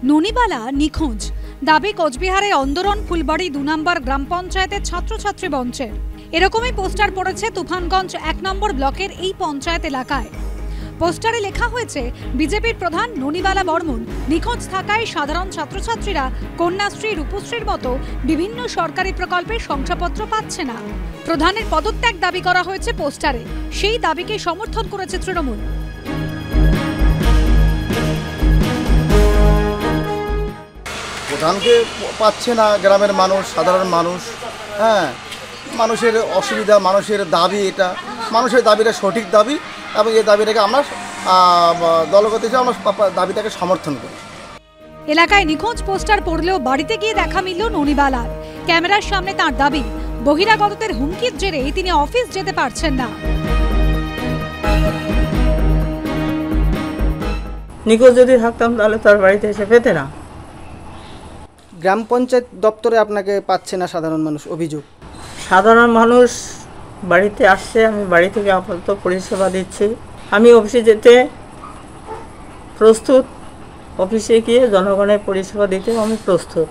ননিবালা নিখোঁজ দাবি কোচবিহারে অন্দরন ফুলবাড়ি ২ নম্বর গ্রাম পঞ্চায়েতের ছাত্রছাত্রী মঞ্চের। এরকমই পোস্টার পড়েছে তুফানগঞ্জ ১ নম্বর ব্লকের এই পঞ্চায়েত এলাকায়। পোস্টারে লেখা হয়েছে, বিজেপির প্রধান ননিবালা বর্মন নিখোঁজ থাকায় সাধারণ ছাত্রছাত্রীরা কন্যাশ্রী, রূপশ্রীর মতো বিভিন্ন সরকারি প্রকল্পের শংসাপত্র পাচ্ছে না। প্রধানের পদত্যাগ দাবি করা হয়েছে পোস্টারে। সেই দাবিকে সমর্থন করেছে তৃণমূল। প্রধানকে পাচ্ছে না গ্রামের মানুষ, সাধারণ মানুষ। মানুষের অসুবিধা, মানুষের দাবি, এটা মানুষের দাবিটা সঠিক দাবি এবং এই দাবিটাকে আমরা দলগত হিসেবে আমরা দাবিটাকে সমর্থন করি। এলাকায় নিখোঁজ পোস্টার পড়লেও বাড়িতে গিয়ে দেখা মিলল ননিবালার। ক্যামেরার সামনে তার দাবি, বহিরাগতদের হুমকির জেরে তিনি অফিস যেতে পারছেন না। নিখোঁজ যদি থাকতাম তাহলে তার বাড়িতে এসে পেতে না। গ্রাম পঞ্চায়েত দপ্তরে আপনাকে পাচ্ছে না সাধারণ মানুষ, অভিযোগ। সাধারণ মানুষ বাড়িতে আসছে, আমি বাড়ি থেকে আপাতত পরিষেবা দিচ্ছি। আমি অফিসে যেতে প্রস্তুত, অফিসে গিয়ে জনগণের পরিষেবা দিতেও আমি প্রস্তুত।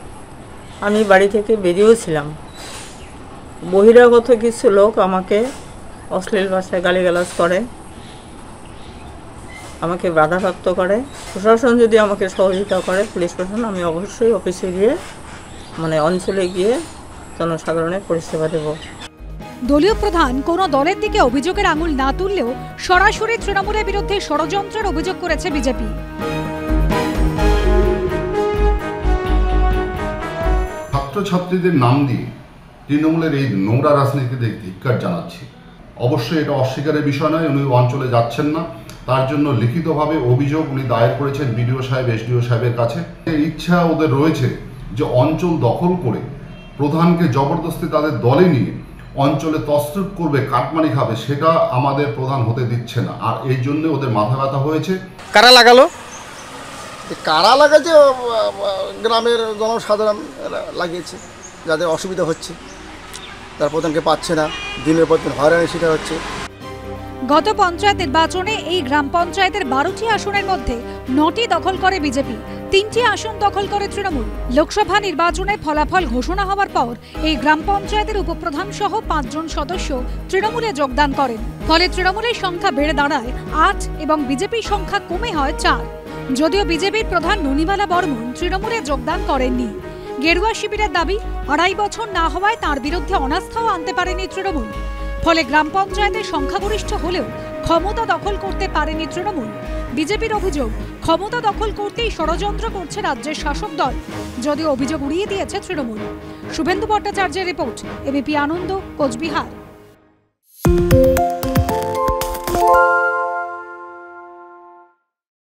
আমি বাড়ি থেকে বেরিয়েওছিলাম। বহিরাগত কিছু লোক আমাকে অশ্লীল ভাষায় গালিগালাজ করে, আমাকে বাধাপ্রাপ্ত করে। প্রশাসন যদি আমাকে সহযোগিতা করে, পুলিশ প্রশাসন, আমি অবশ্যই অফিসে গিয়ে অঞ্চলে গিয়ে জনসাধারণের পরিষেবা দেব। দলীয় প্রধান কোনো দলের দিকে অভিযোগের আঙুল না তুললেও সরাসরি তৃণমূলের বিরুদ্ধে ষড়যন্ত্রের অভিযোগ করেছে বিজেপি। ছাত্রছাত্রীদের নাম দিয়ে তৃণমূলের এই নোংরা রাজনীতিতে ধিক্কার জানাচ্ছি। অবশ্যই এটা অস্বীকারের বিষয় নয়, উনি অঞ্চলে যাচ্ছেন না, তার জন্য লিখিতভাবে অভিযোগ উনি দায়ের করেছেন বিডিও সাহেব, এসডিও সাহেবের কাছে। ইচ্ছা ওদের রয়েছে যে অঞ্চল দখল করে প্রধানকে জবরদস্তি তাদের দলে নিয়ে অঞ্চলে তছরূপ করবে, কাটমানি খাবে, সেটা আমাদের প্রধান হতে দিচ্ছে না। আর এই জন্য ওদের মাথা ব্যথা হয়েছে। কারা লাগালো? কারা লাগাচ্ছে? গ্রামের জনসাধারণ লাগিয়েছে, যাদের অসুবিধা হচ্ছে, তার প্রধানকে পাচ্ছে না, দিনের পর দিন হয়রানির শিকার হচ্ছে। গত পঞ্চায়েত নির্বাচনে এই গ্রাম পঞ্চায়েতের 12টি আসনের মধ্যে 9টি দখল করে বিজেপি, 3টি আসন দখল করে তৃণমূল। লোকসভা নির্বাচনে ফলাফল ঘোষণা হওয়ার পর এই গ্রাম পঞ্চায়েতের উপপ্রধান সহ 5 জন সদস্য তৃণমূলে যোগদান করেন। ফলে তৃণমূলের সংখ্যা বেড়ে দাঁড়ায় 8 এবং বিজেপির সংখ্যা কমে হয় 4। যদিও বিজেপির প্রধান ননিবালা বর্মন তৃণমূলে যোগদান করেননি। গেরুয়া শিবিরের দাবি, 2.5 বছর না হওয়ায় তার বিরুদ্ধে অনাস্থাও আনতে পারেনি তৃণমূল। ফলে গ্রাম পঞ্চায়েতের সংখ্যাগরিষ্ঠ হলেও ক্ষমতা দখল করতে পারেনি তৃণমূল। বিজেপির অভিযোগ, ক্ষমতা দখল করতেই ষড়যন্ত্র করছে রাজ্যের শাসক দল, যদিও অভিযোগ উড়িয়ে দিয়েছে তৃণমূল। শুভেন্দু ভট্টাচার্যের রিপোর্ট, এবিপি আনন্দ, কোচবিহার।